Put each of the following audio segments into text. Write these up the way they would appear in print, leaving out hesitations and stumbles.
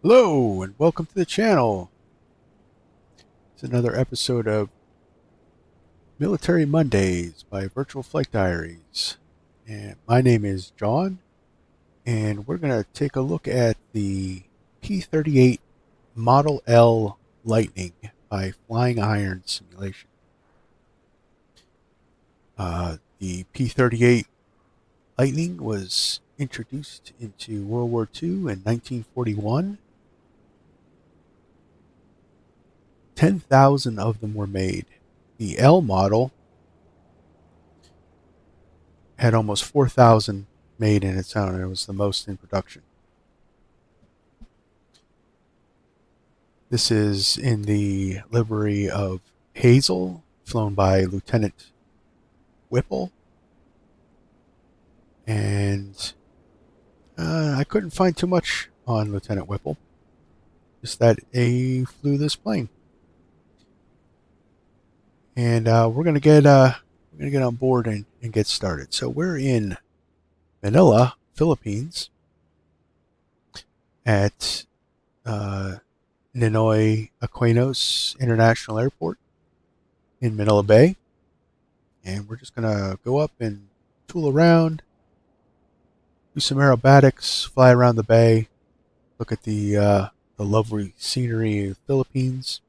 Hello and welcome to the channel. It's another episode of Military Mondays by Virtual Flight Diaries. And my name is John, and we're going to take a look at the P-38 Model L Lightning by Flying Iron Simulation. The P-38 Lightning was introduced into World War II in 1941. 10,000 of them were made. The L model had almost 4,000 made in its own, and it was the most in production. This is in the livery of Hazel, flown by Lieutenant Whipple. And I couldn't find too much on Lieutenant Whipple, just that he flew this plane. And we're gonna get on board and get started. So we're in Manila, Philippines, at Ninoy Aquino International Airport in Manila Bay. And we're just going to go up and tool around, do some aerobatics, fly around the bay, look at the lovely scenery of the Philippines,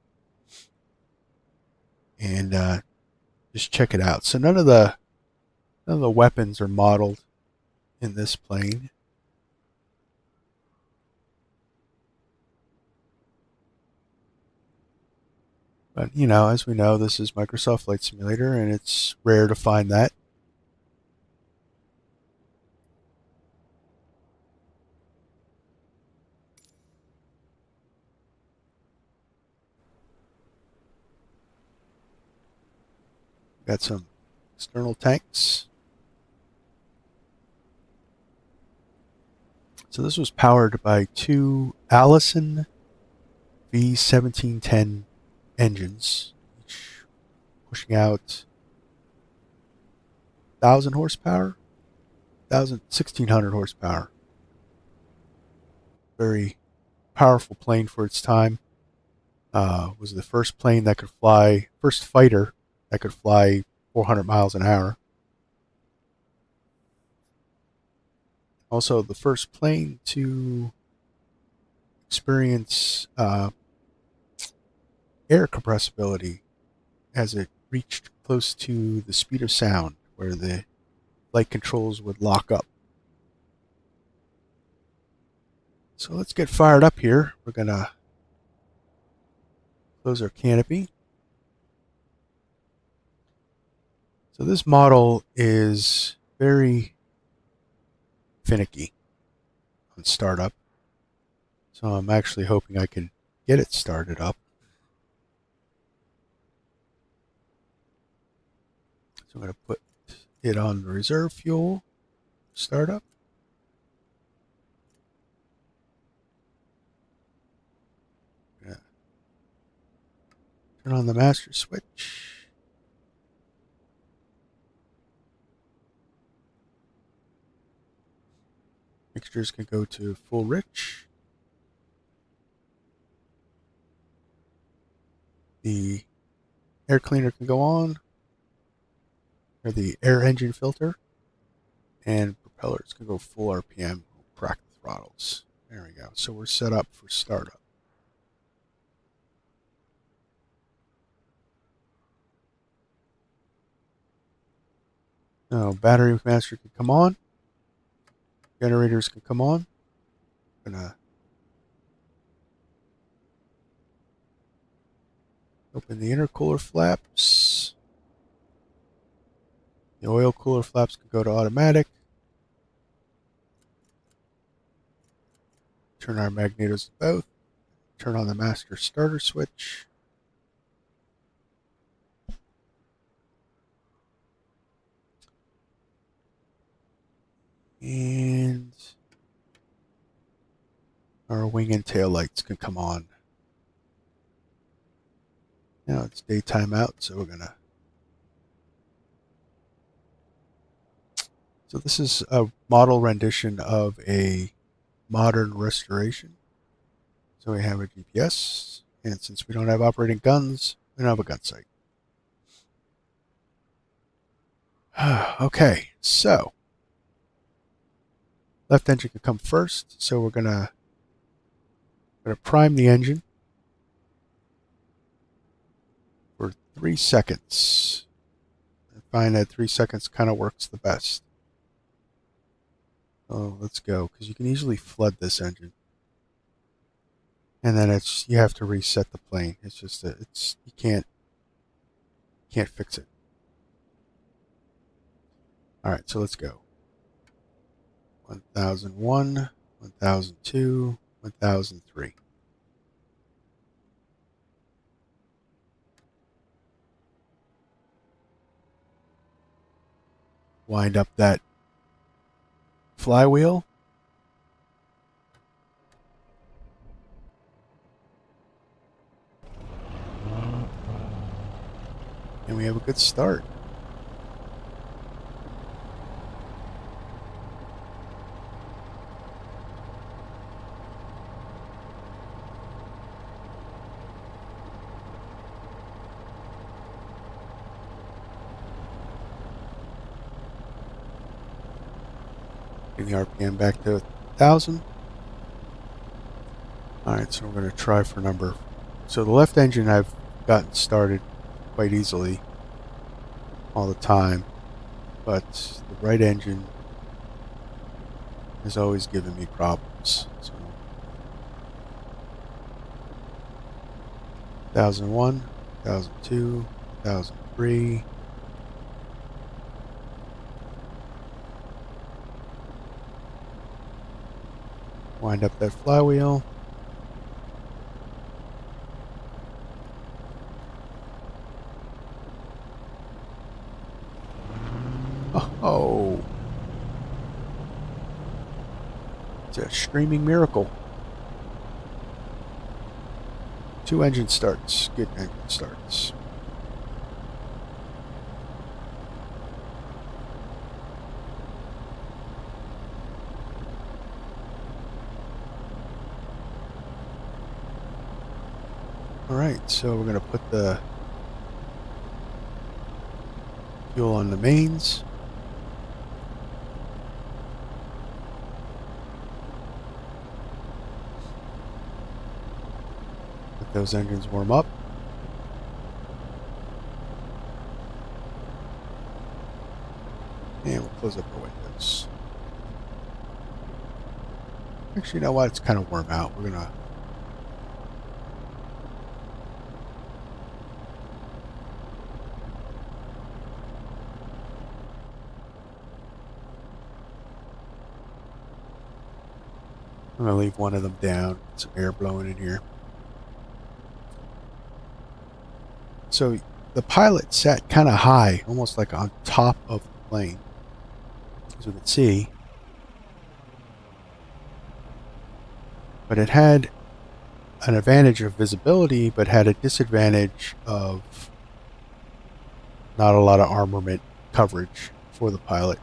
and just check it out. So none of the weapons are modeled in this plane. But, as we know, this is Microsoft Flight Simulator, and it's rare to find that. Got some external tanks. So this was powered by two Allison V1710 engines, each pushing out 1,000 horsepower, 1,600 horsepower. Very powerful plane for its time. Was the first plane that could fly, first fighter that could fly 400 miles an hour. Also, the first plane to experience air compressibility as it reached close to the speed of sound, where the flight controls would lock up. So let's get fired up here. We're going to close our canopy. So this model is very finicky on startup. So I'm actually hoping I can get it started up. So I'm going to put it on reserve fuel, startup. Turn on the master switch. Mixtures can go to full rich. The air cleaner can go on, or the air engine filter, and propellers can go full RPM. We'll crack the throttles. There we go. So we're set up for startup. Now battery master can come on. Generators can come on. I'm gonna open the intercooler flaps. The oil cooler flaps can go to automatic. Turn our magnetos to both. Turn on the master starter switch. And our wing and tail lights can come on. Now it's daytime out, so we're gonna. So this is a model rendition of a modern restoration. So we have a GPS, and since we don't have operating guns, we don't have a gun sight. Okay, so left engine can come first, so we're gonna prime the engine for 3 seconds. I find that 3 seconds kind of works the best. Oh, let's go, because you can easily flood this engine, and then you have to reset the plane. It's just you can't fix it. All right, so let's go. 1001, 1002, 1003. Wind up that flywheel. And we have a good start. Getting the RPM back to 1,000. Alright, so we're going to try for number. So the left engine I've gotten started quite easily all the time, but the right engine has always given me problems. So 1001, 1002, 1003. Wind up that flywheel. Oh, it's a screaming miracle. 2 engine starts. Good engine starts. Alright, so we're going to put the fuel on the mains. Let those engines warm up. And we'll close up our windows. Actually, you know what? It's kind of warm out. We're going to leave one of them down. Get some air blowing in here. So the pilot sat kind of high, almost like on top of the plane, as we can see. But it had an advantage of visibility, but had a disadvantage of not a lot of armament coverage for the pilot.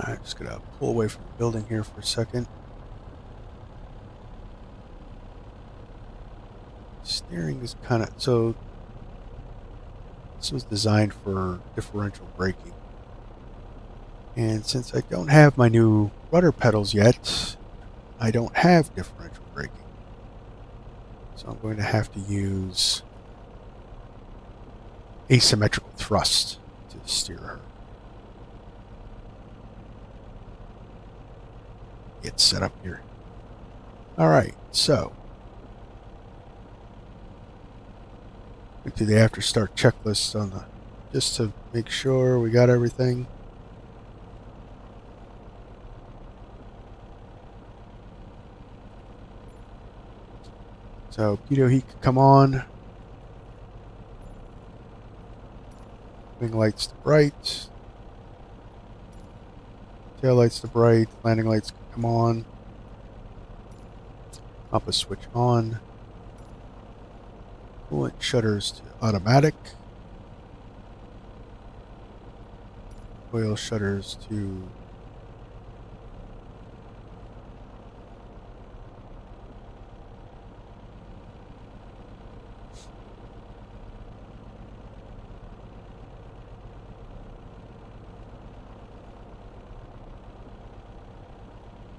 Alright, just gonna pull away from the building here for a second. Steering is kind of... So, this was designed for differential braking. And since I don't have my new rudder pedals yet, I don't have differential braking. So I'm going to have to use asymmetrical thrust to steer her. Get set up here. Alright, so we do the after start checklist on the, just to make sure we got everything. So pitot heat can come on. Wing lights to bright. Tail lights to bright. Landing lights come on. Compass switch on. Coolant shutters to automatic. Oil shutters to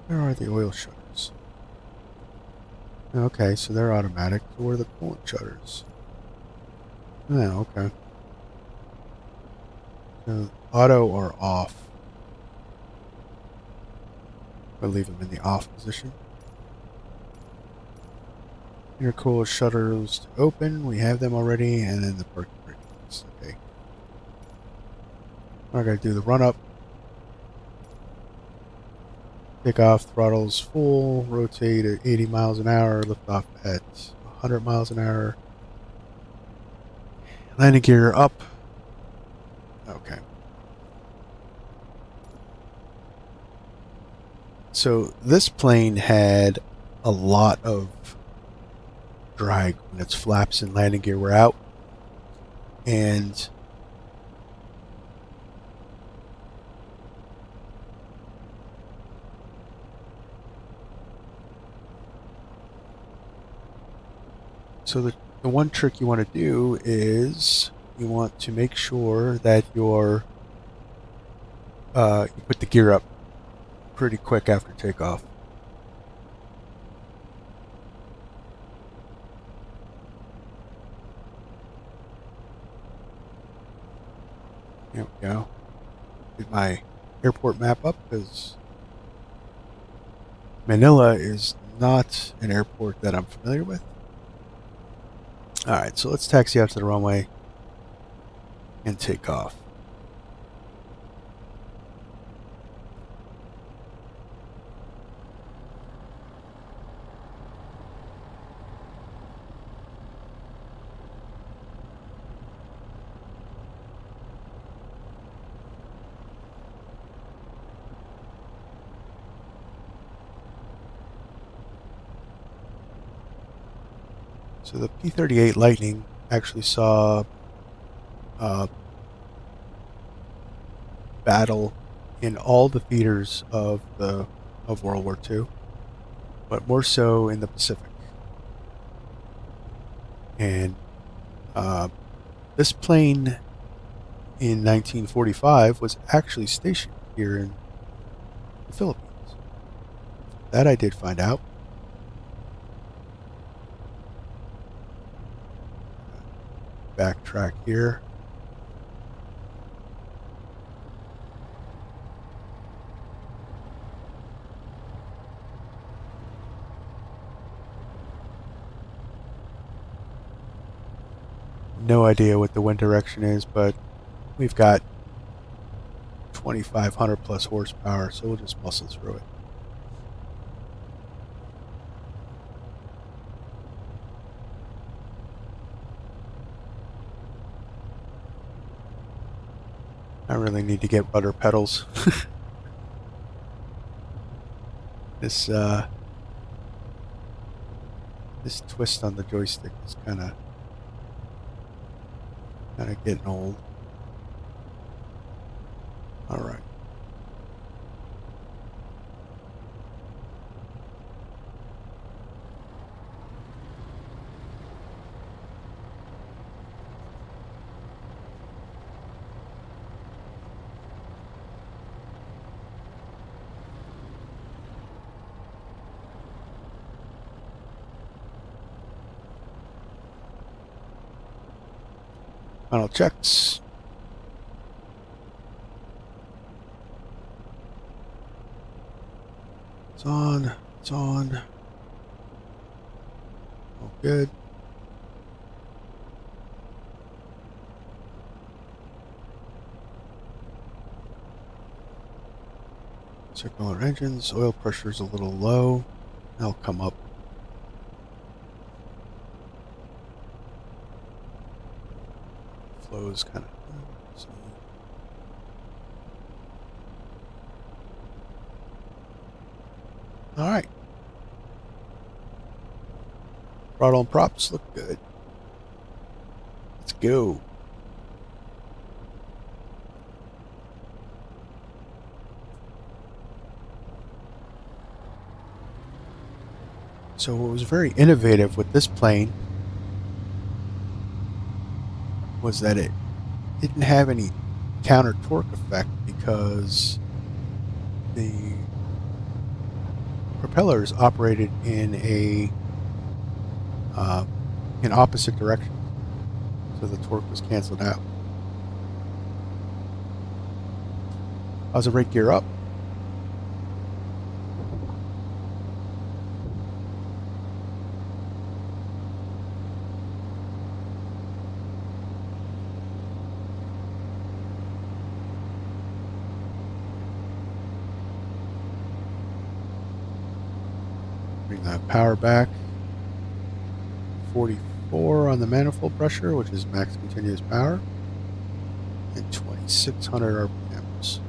where are the oil shutters? Okay, so they're automatic. So where are the coolant shutters? Oh, okay. So auto or off? I'll leave them in the off position. Intercooler shutters to open. We have them already, and then the parking brake's okay. I gotta do the run up. Take off, throttles full, rotate at 80 miles an hour, lift off at 100 miles an hour. Landing gear up. Okay. So this plane had a lot of drag when its flaps and landing gear were out. And so the one trick you want to do is you want to make sure that you put the gear up pretty quick after takeoff. There we go. Get my airport map up because Manila is not an airport that I'm familiar with. Alright, so let's taxi out to the runway and take off. So the P-38 Lightning actually saw battle in all the theaters of World War II, but more so in the Pacific. And this plane in 1945 was actually stationed here in the Philippines. That I did find out. Backtrack here. No idea what the wind direction is, but we've got 2,500 plus horsepower, so we'll just muscle through it. I really need to get rudder pedals. This twist on the joystick is kind of getting old. All right. Final checks. It's on. It's on. All good. Circular engines. Oil pressure's a little low. That'll come up. Flow is kind of See. All right. Throttle and props look good. Let's go. So what was very innovative with this plane was that it didn't have any counter torque effect because the propellers operated in in opposite direction, so the torque was canceled out. How's the rate gear up? Bring that power back. 44 on the manifold pressure, which is max continuous power, and 2,600 RPMs.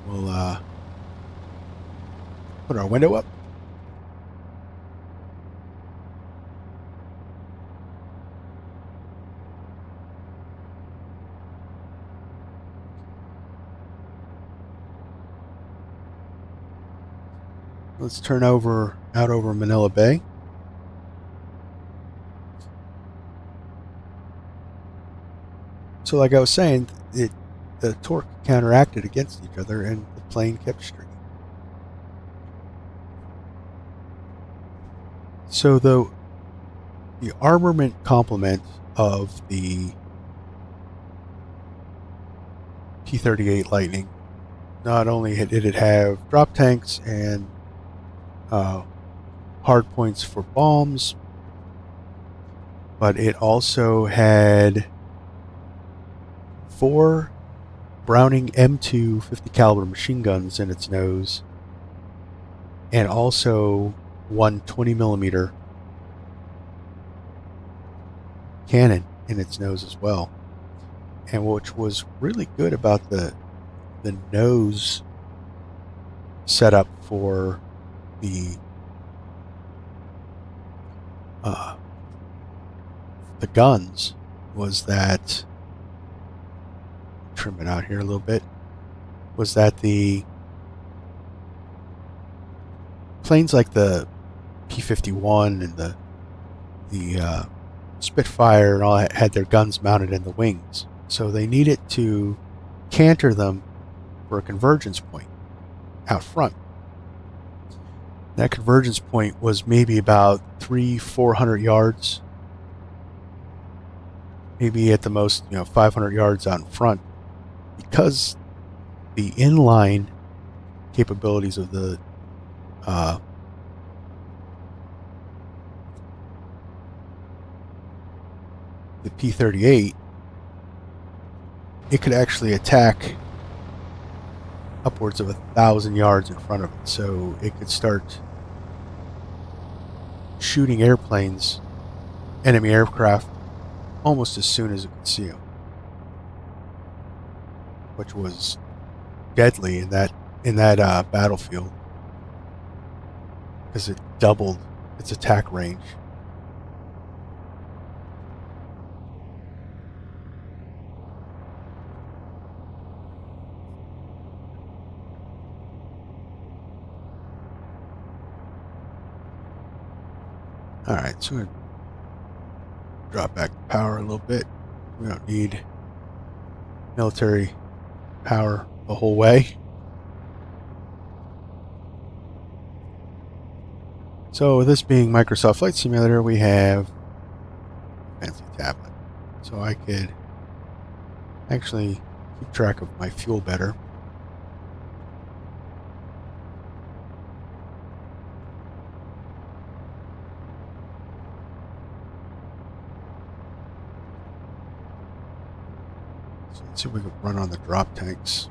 We'll put our window up. Let's turn out over Manila Bay. So like I was saying, the torque counteracted against each other and the plane kept straight. So the armament complement of the P-38 Lightning, not only did it have drop tanks and hard points for bombs, but it also had 4 Browning M2 50 caliber machine guns in its nose, and also one 20 millimeter cannon in its nose as well. And which was really good about the nose setup for the guns was that, trim it out here a little bit, was that the planes like the P-51 and the Spitfire and all that had their guns mounted in the wings, so they needed to canter them for a convergence point out front. That convergence point was maybe about 300-400 yards, maybe at the most 500 yards out in front, because the inline capabilities of the P-38, it could actually attack upwards of 1,000 yards in front of it, so it could start shooting airplanes, enemy aircraft, almost as soon as it could see them, which was deadly in that battlefield because it doubled its attack range. Alright, so I'm going to drop back the power a little bit. We don't need military power the whole way. So this being Microsoft Flight Simulator, we have a fancy tablet. So I could actually keep track of my fuel better. So let's see if we can run on the drop tanks.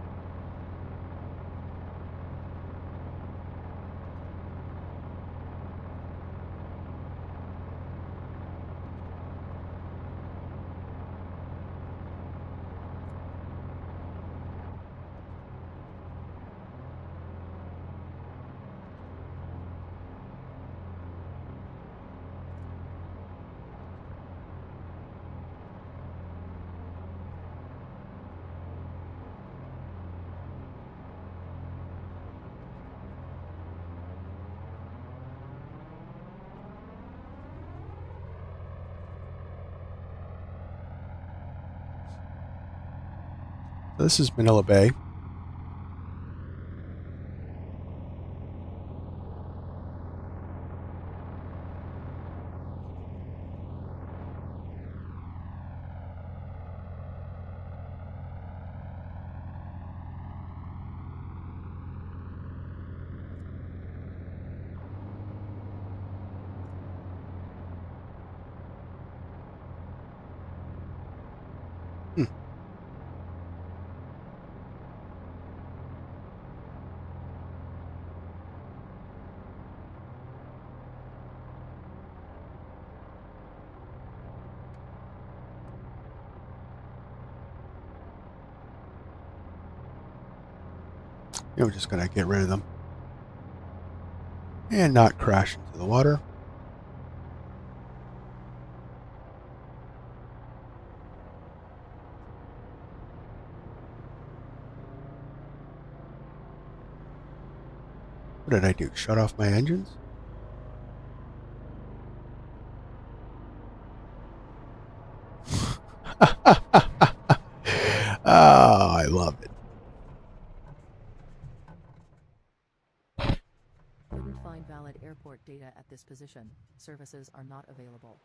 This is Manila Bay. Hmm. We're just going to get rid of them and not crash into the water. What did I do? Shut off my engines? Oh, I love it. Couldn't find valid airport data at this position. Services are not available.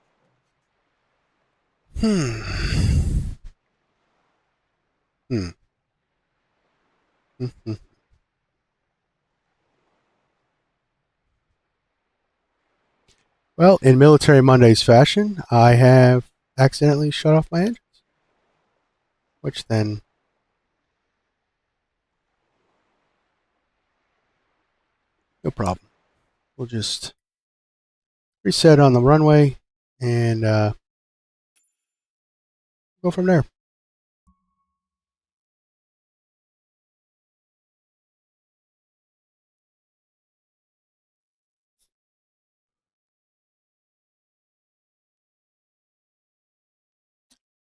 Well, in Military Mondays fashion, I have accidentally shut off my engines, which then no problem. We'll just reset on the runway and go from there.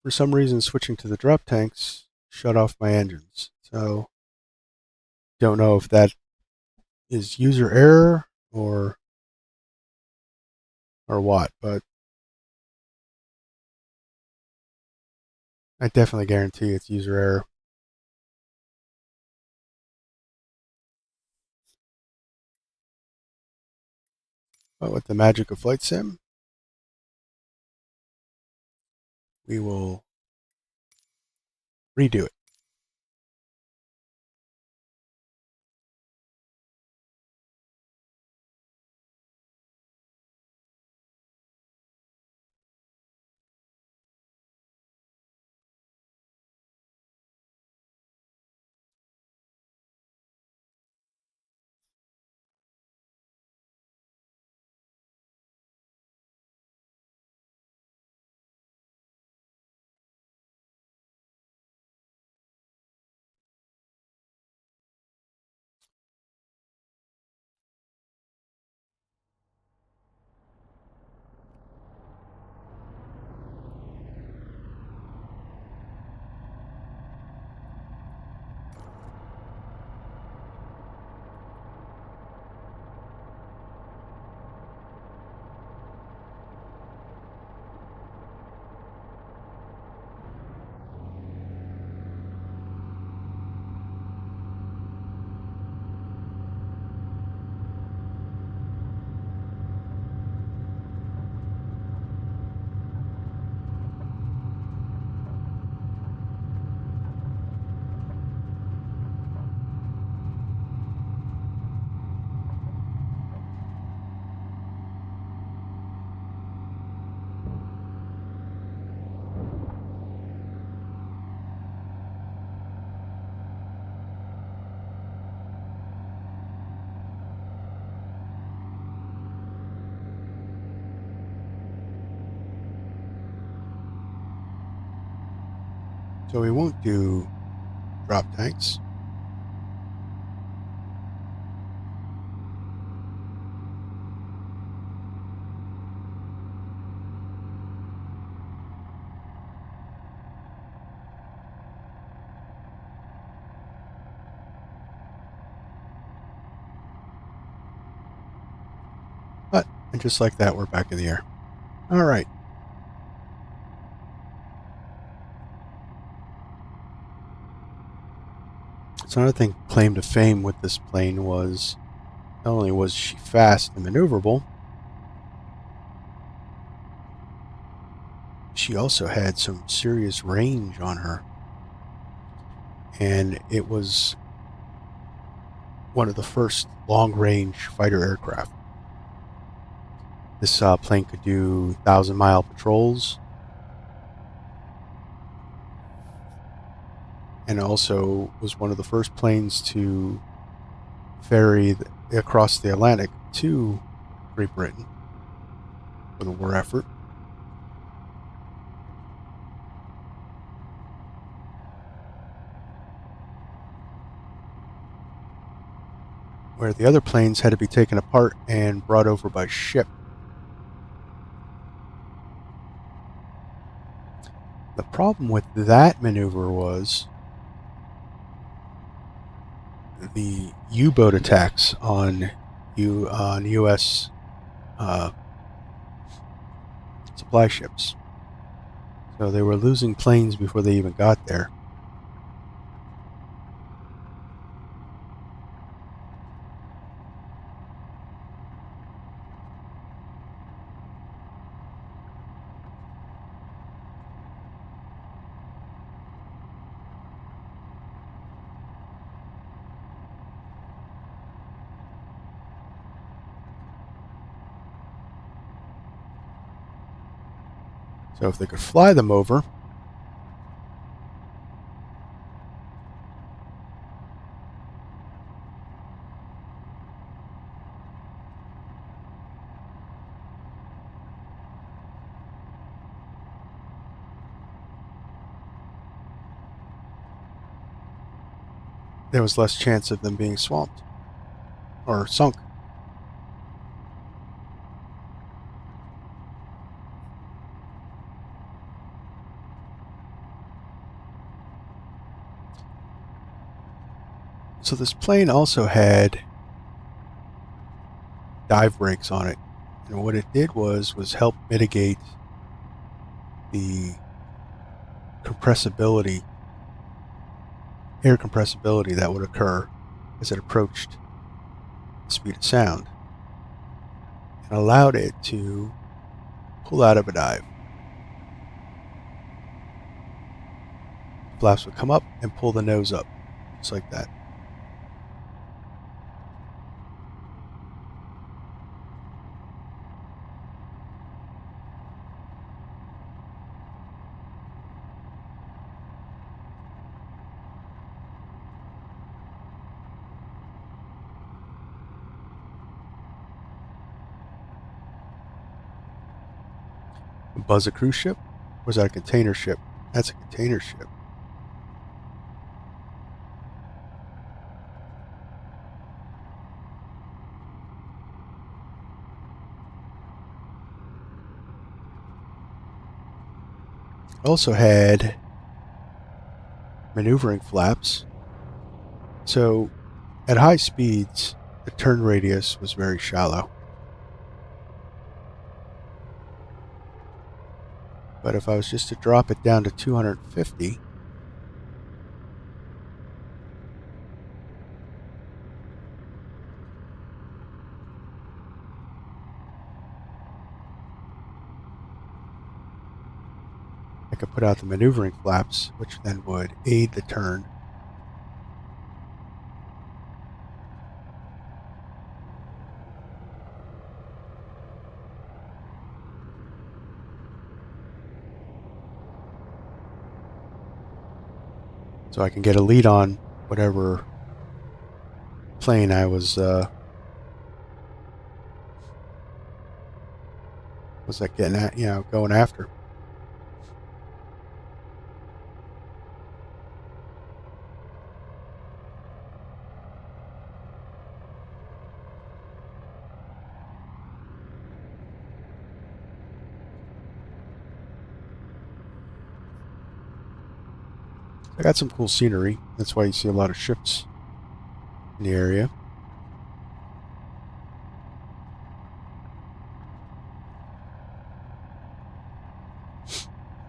For some reason, switching to the drop tanks shut off my engines. So, don't know if that is user error or what, but I definitely guarantee it's user error. But with the magic of Flight Sim, we will redo it. So we won't do drop tanks. But, and just like that, we're back in the air. All right. So another thing claim to fame with this plane was not only was she fast and maneuverable, she also had some serious range on her. And it was one of the first long-range fighter aircraft. This plane could do 1,000-mile patrols, and also was one of the first planes to ferry across the Atlantic to Great Britain for the war effort. Where the other planes had to be taken apart and brought over by ship. The problem with that maneuver was the U-boat attacks on U.S. Supply ships. So they were losing planes before they even got there. So if they could fly them over, there was less chance of them being swamped or sunk. So this plane also had dive brakes on it, and what it did was help mitigate the compressibility, air compressibility that would occur as it approached the speed of sound, and allowed it to pull out of a dive. Flaps would come up and pull the nose up, just like that. Buzz a cruise ship? Or was that a container ship? That's a container ship. Also had maneuvering flaps. So at high speeds, the turn radius was very shallow. But if I was just to drop it down to 250, I could put out the maneuvering flaps, which then would aid the turn. So I can get a lead on whatever plane I was like getting at, going after. I got some cool scenery. That's why you see a lot of ships in the area.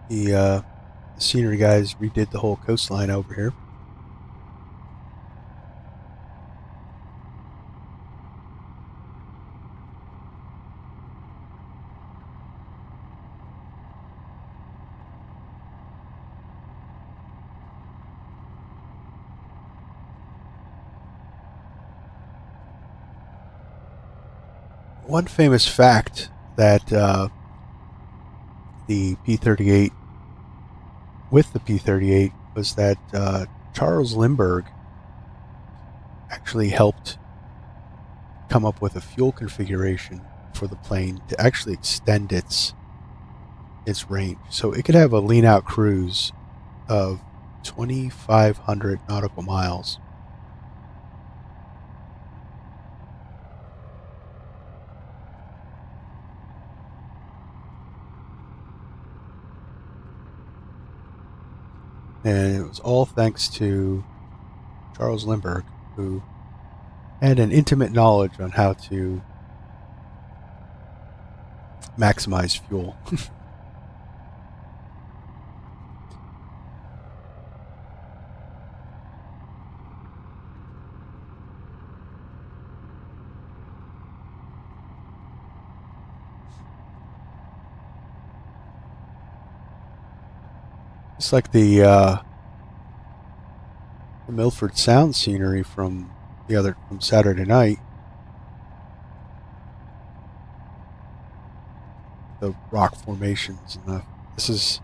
The scenery guys redid the whole coastline over here. One famous fact that the P-38 with the P-38 was that Charles Lindbergh actually helped come up with a fuel configuration for the plane to actually extend its range. So it could have a lean out cruise of 2,500 nautical miles. And it was all thanks to Charles Lindbergh, who had an intimate knowledge on how to maximize fuel. It's like the Milford Sound scenery from from Saturday night. The rock formations and this is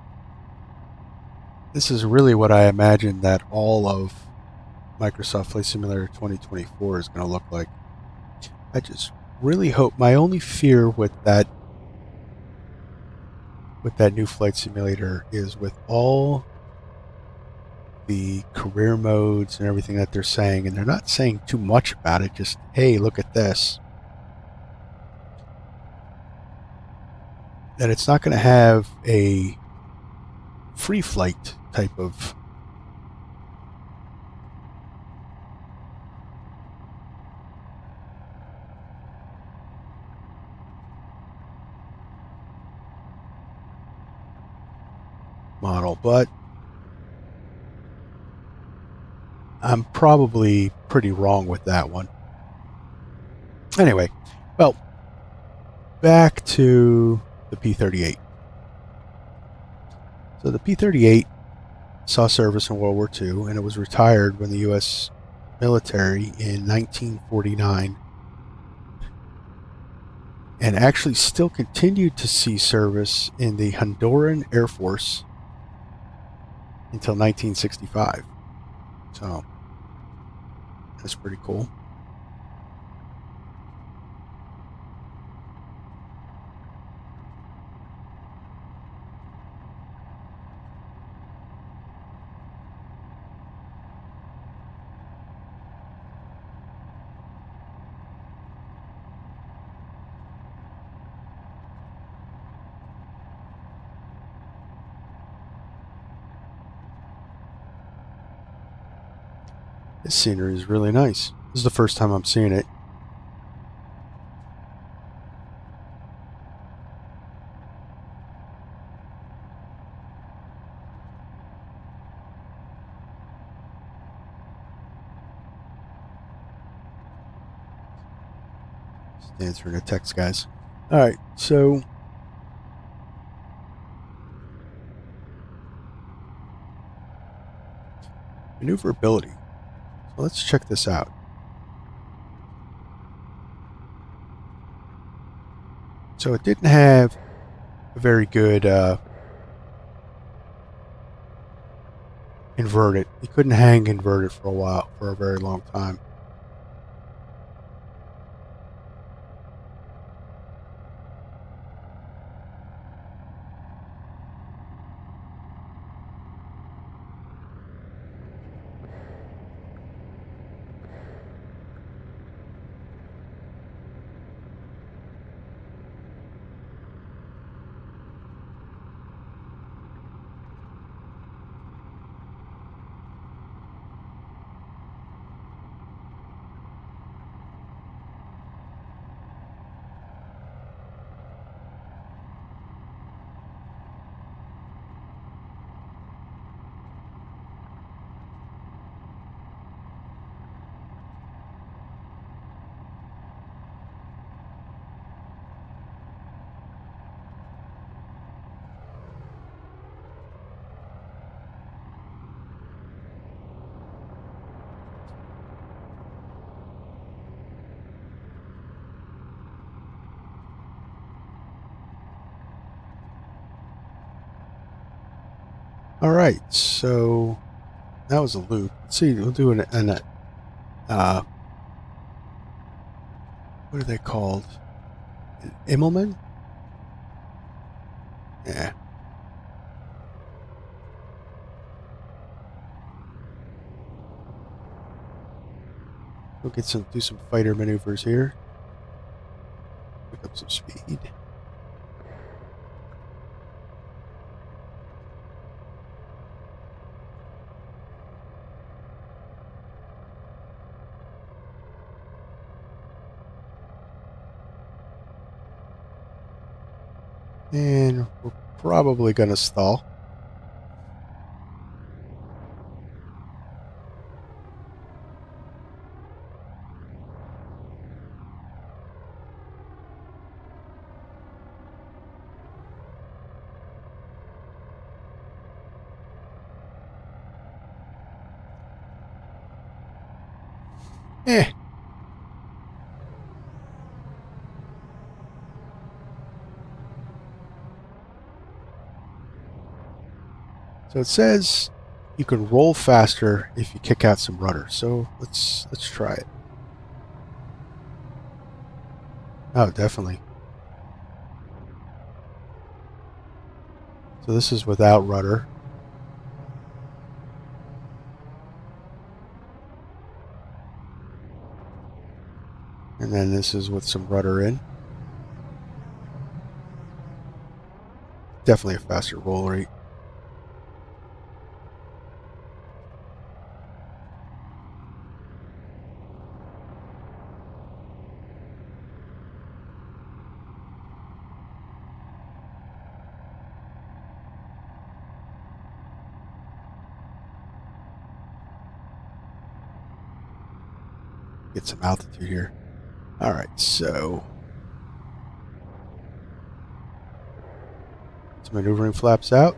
this is really what I imagine that all of Microsoft Flight Simulator 2024 is going to look like. I just really hope. My only fear with that new flight simulator is with all the career modes and everything that they're saying, and they're not saying too much about it. Just, hey, look at this. That it's not going to have a free flight type of model, but I'm probably pretty wrong with that one. Anyway, well, back to the P-38. So the P-38 saw service in World War II, and it was retired when the U.S. military in 1949, and actually still continued to see service in the Honduran Air Force until 1965. So that's pretty cool. This scenery is really nice. This is the first time I'm seeing it. Just answering a text, guys. All right, so maneuverability. So let's check this out. So it didn't have a very good inverted. You couldn't hang inverted for a while, for a very long time. All right, so that was a loop. Let's see, we'll do what are they called? An Immelman? Yeah. We'll do some fighter maneuvers here. Pick up some speed. And we're probably going to stall. Eh. So it says you can roll faster if you kick out some rudder. So let's try it. Oh, definitely. So this is without rudder. And then this is with some rudder in. Definitely a faster roll rate. Get some altitude here. All right, so some maneuvering flaps out.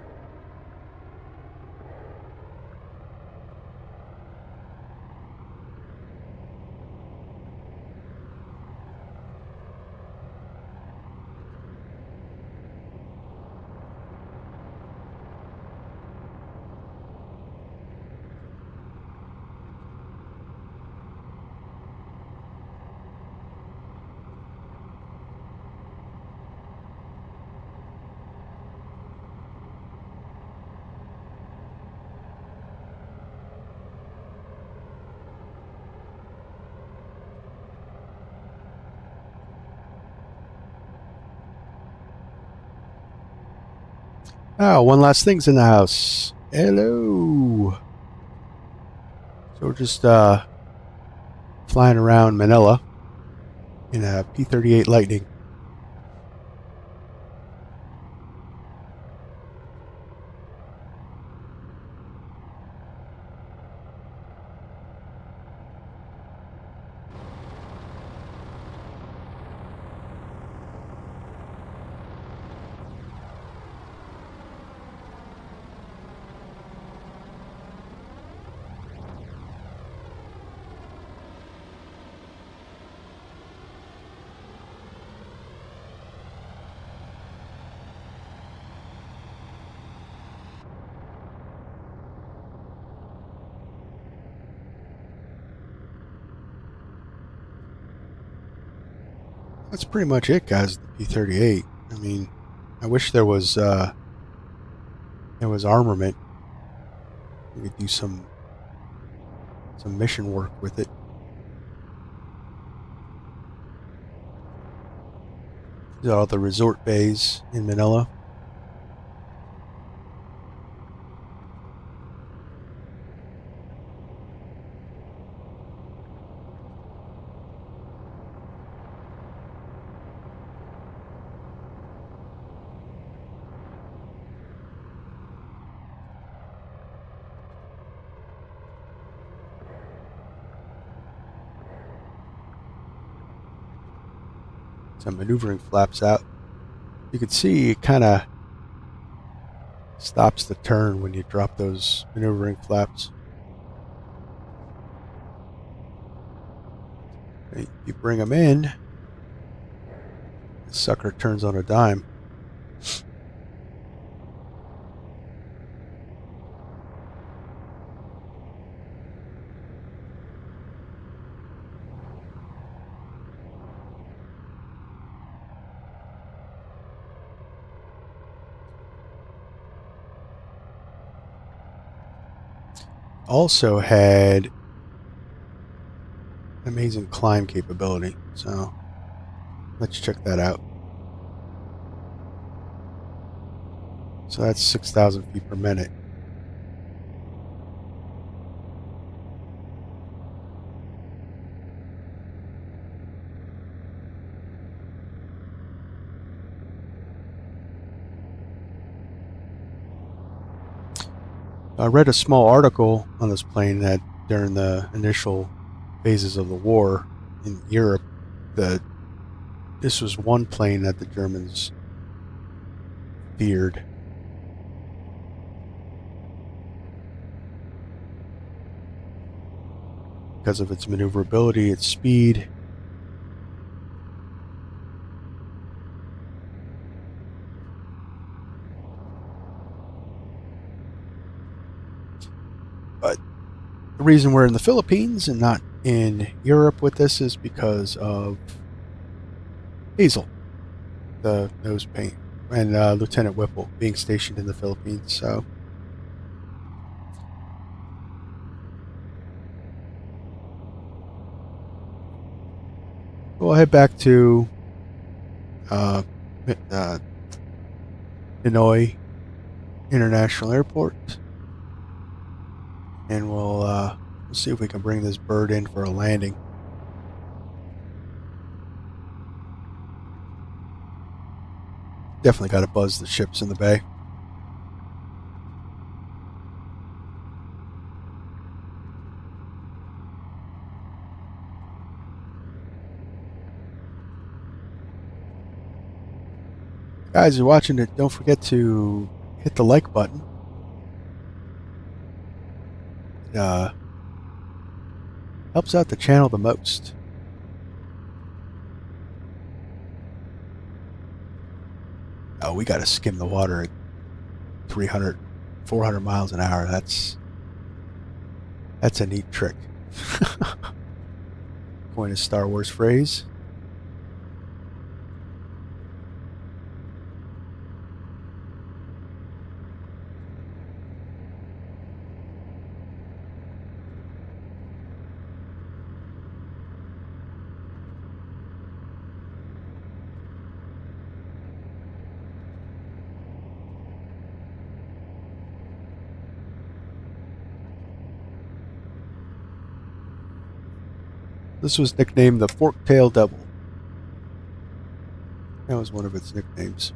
Oh, one last thing's in the house. Hello. So we're just flying around Manila in a P-38 Lightning. That's pretty much it, guys. The P-38. I mean, I wish there was armament. We could do some mission work with it. These are all the resort bays in Manila. Some maneuvering flaps out. You can see it kind of stops the turn when you drop those maneuvering flaps. You bring them in, the sucker turns on a dime. also had amazing climb capability. So let's check that out. So that's 6,000 feet per minute. I read a small article on this plane that during the initial phases of the war in Europe, that this was one plane that the Germans feared. Because of its maneuverability, its speed. But the reason we're in the Philippines and not in Europe with this is because of Hazel, the nose paint, and Lieutenant Whipple being stationed in the Philippines. So we'll head back to uh, Hanoi International Airport, and we'll see if we can bring this bird in for a landing. Definitely got to buzz the ships in the bay. Guys, you're watching it. Don't forget to hit the like button. It helps out the channel the most. Oh, we got to skim the water at 300, 400 miles an hour. That's a neat trick. Coin a Star Wars phrase. This was nicknamed the Fork-tailed Devil. That was one of its nicknames.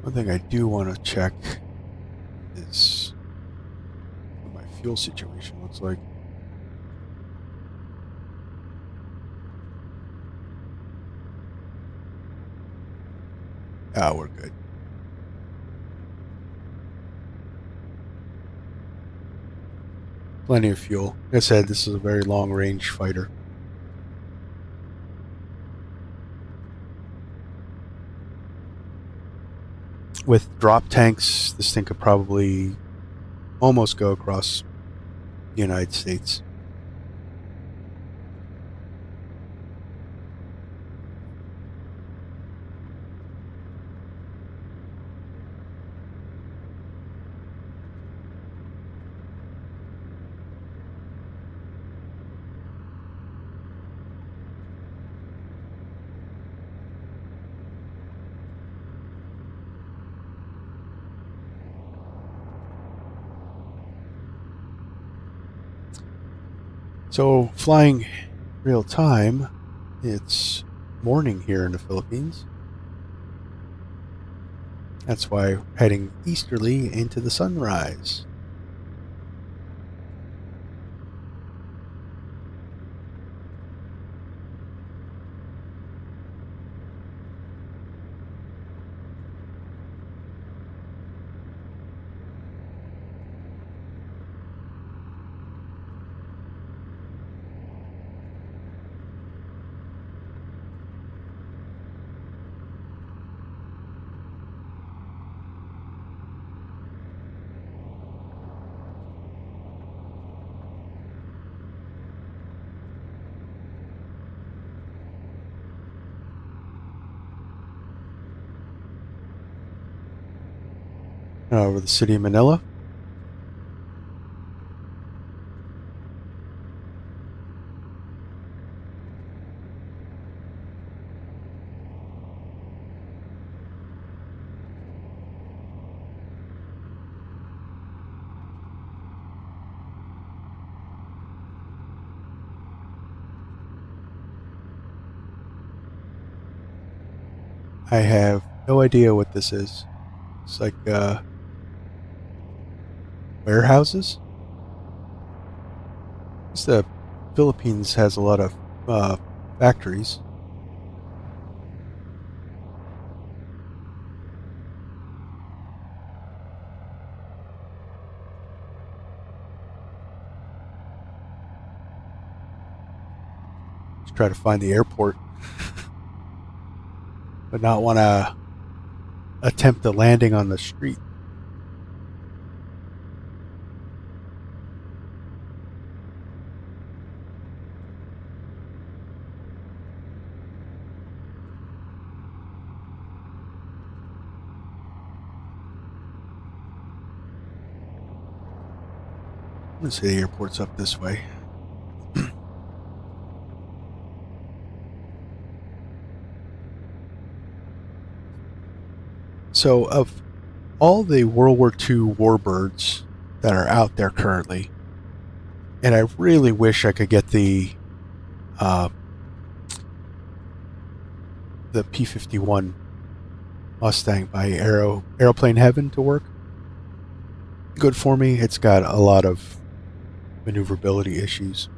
One thing I do want to check is what my fuel situation looks like. Ah, we're good. Plenty of fuel. Like I said, this is a very long-range fighter. With drop tanks, this thing could probably almost go across the United States. So, flying real time, it's morning here in the Philippines. That's why we're heading easterly into the sunrise. over the city of Manila. I have no idea what this is. It's like warehouses. The Philippines has a lot of factories. Let's try to find the airport, but not want to attempt a landing on the street. Let's say the airport's up this way. So, of all the World War II warbirds that are out there currently, and I really wish I could get the P-51 Mustang by Aeroplane Heaven to work. Good for me. It's got a lot of maneuverability issues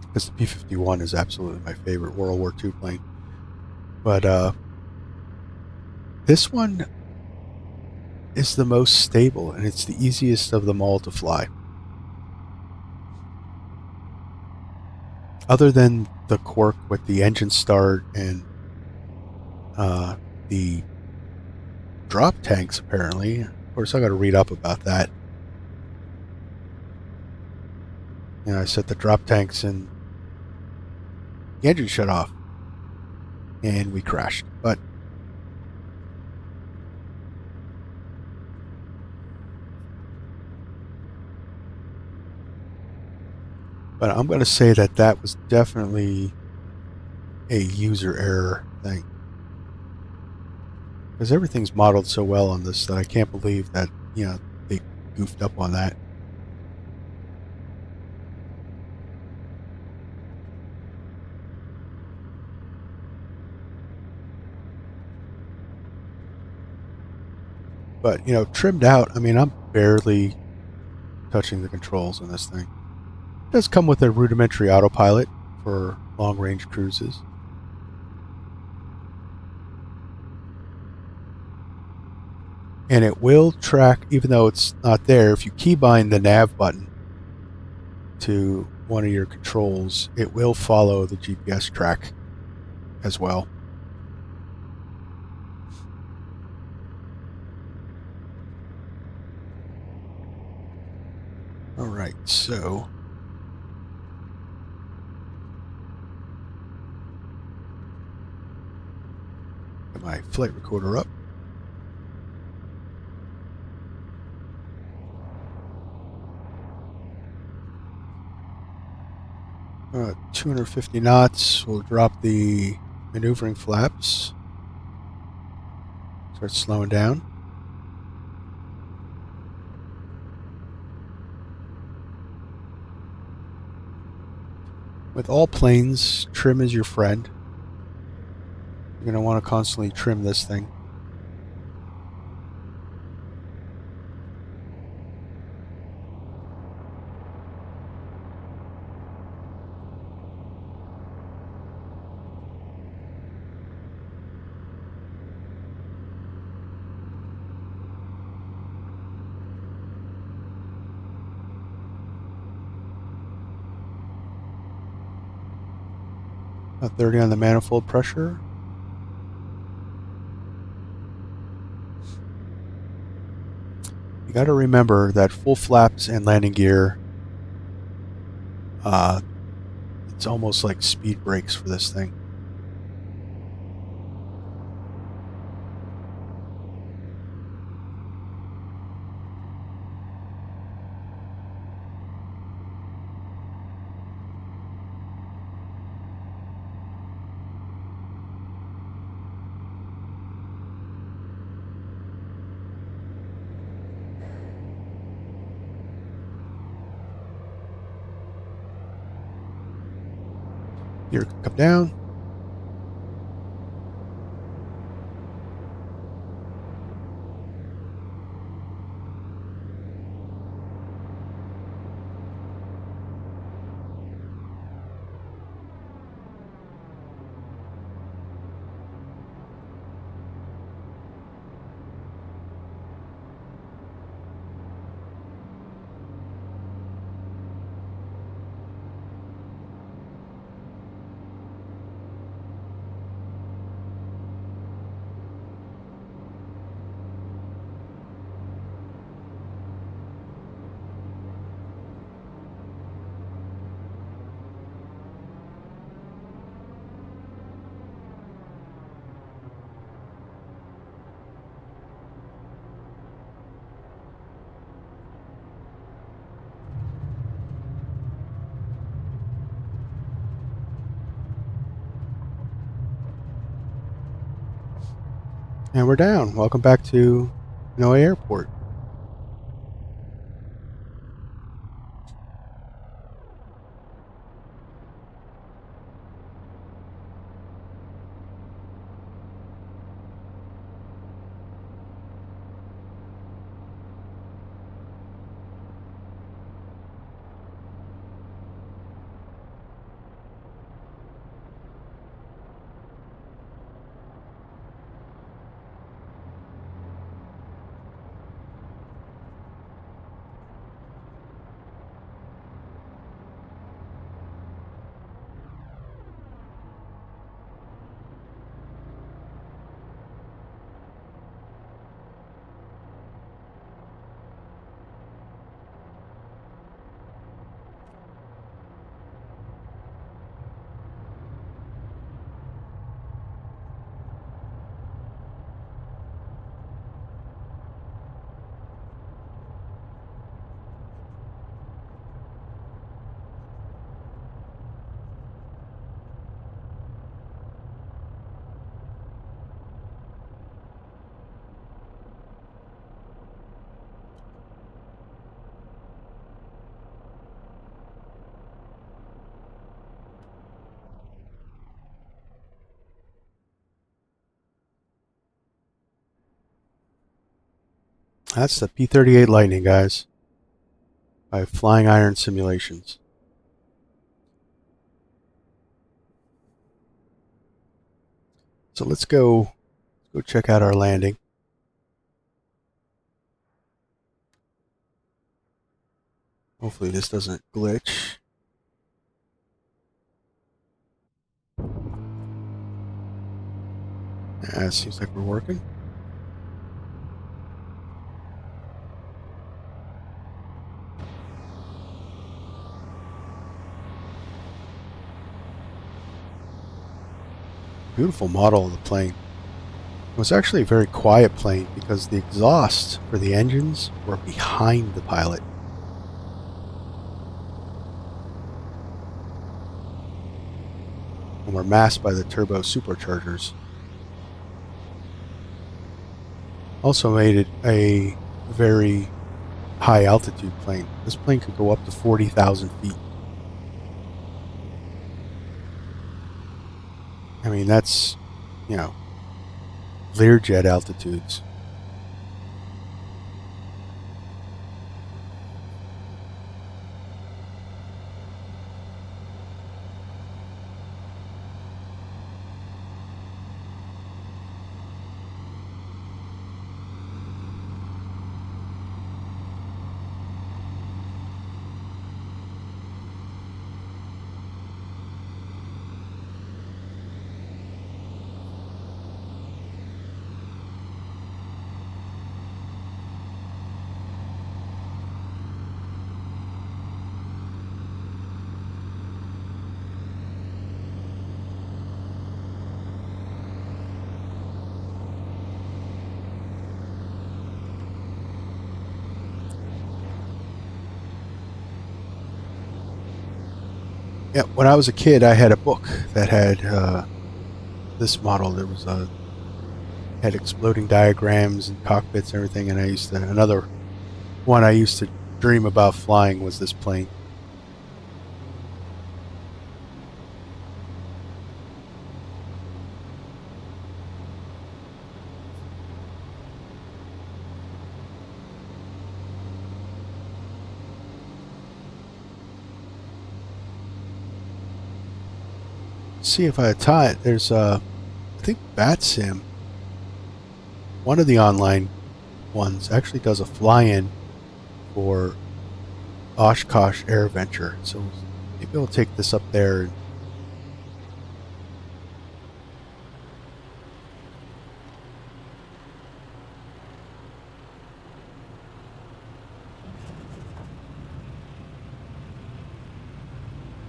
because the P-51 is absolutely my favorite World War II plane. But this one is the most stable, and it's the easiest of them all to fly. Other than the quirk with the engine start and the drop tanks, apparently. Of course, I got to read up about that. You know, I set the drop tanks and the engine shut off, and we crashed. But I'm going to say that that was definitely a user error thing. Because everything's modeled so well on this that I can't believe that, you know, they goofed up on that. But, you know, trimmed out, I mean, I'm barely touching the controls on this thing. It does come with a rudimentary autopilot for long-range cruises. And it will track, even though it's not there, if you keybind the nav button to one of your controls, it will follow the GPS track as well. Alright, so get my flight recorder up. 250 knots. We'll drop the maneuvering flaps. Start slowing down. With all planes, trim is your friend. You're going to want to constantly trim this thing. About 30 on the manifold pressure. You got to remember that full flaps and landing gear, it's almost like speed brakes for this thing. Gear can come down. And we're down. Welcome back to Hanoi Airport. That's the P-38 Lightning, guys, by Flying Iron Simulations. So let's go check out our landing. Hopefully this doesn't glitch. Yeah, it seems like we're working. Beautiful model of the plane. It was actually a very quiet plane because the exhaust for the engines were behind the pilot. And were masked by the turbo superchargers. Also made it a very high altitude plane. This plane could go up to 40,000 feet. I mean, that's, you know, Learjet altitudes. Yeah, when I was a kid, I had a book that had this model. There was had exploding diagrams and cockpits and everything, and another one I used to dream about flying was this plane. see if I had time. There's I think Bat Sim, one of the online ones, actually does a fly-in for Oshkosh Air Venture. So maybe I'll take this up there.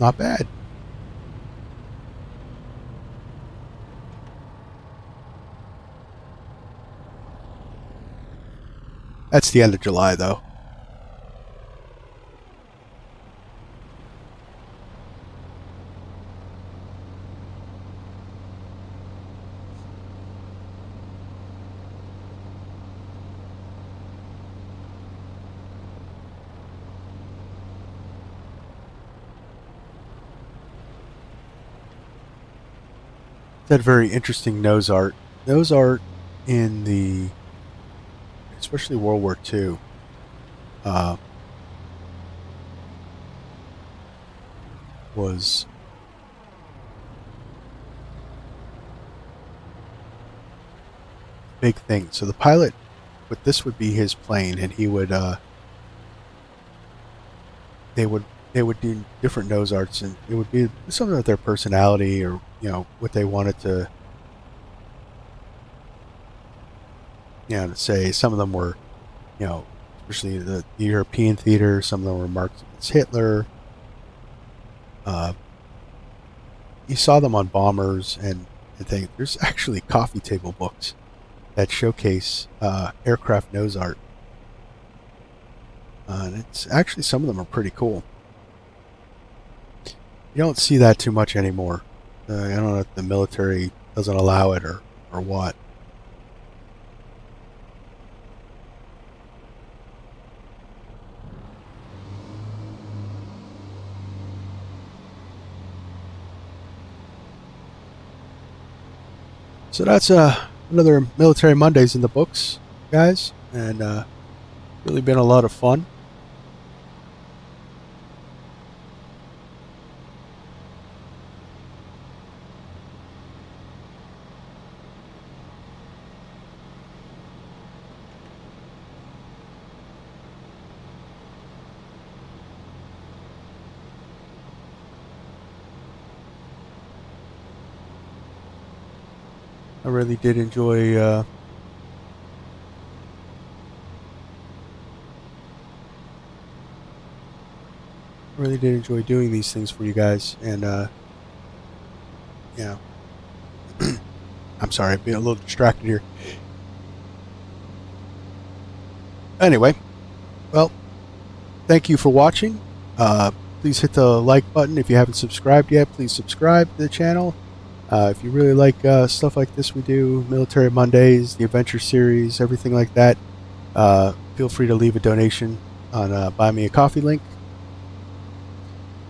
Not bad. That's the end of July, though. That very interesting nose art. Nose art in the, especially World War II, uh, was a big thing. So the pilot, but this would be his plane, and he would, they would do different nose arts, and it would be something with their personality or what they wanted to to say. Some of them were especially the European theater. Some of them were marked against Hitler. You saw them on bombers and things. There's actually coffee table books that showcase aircraft nose art. And it's actually, some of them are pretty cool. You don't see that too much anymore. I don't know if the military doesn't allow it or what. So that's another Military Mondays in the books, guys, and really been a lot of fun. I really did enjoy doing these things for you guys, and yeah, I'm sorry, I'm being a little distracted here. Anyway, well, thank you for watching. Please hit the like button if you haven't subscribed yet. Please subscribe to the channel. If you really like stuff like this we do, Military Mondays, the Adventure Series, everything like that, feel free to leave a donation on Buy Me a Coffee link.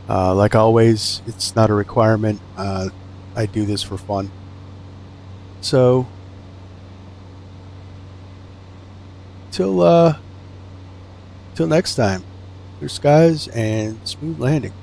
Like always, it's not a requirement. I do this for fun. So, till next time, clear skies and smooth landings.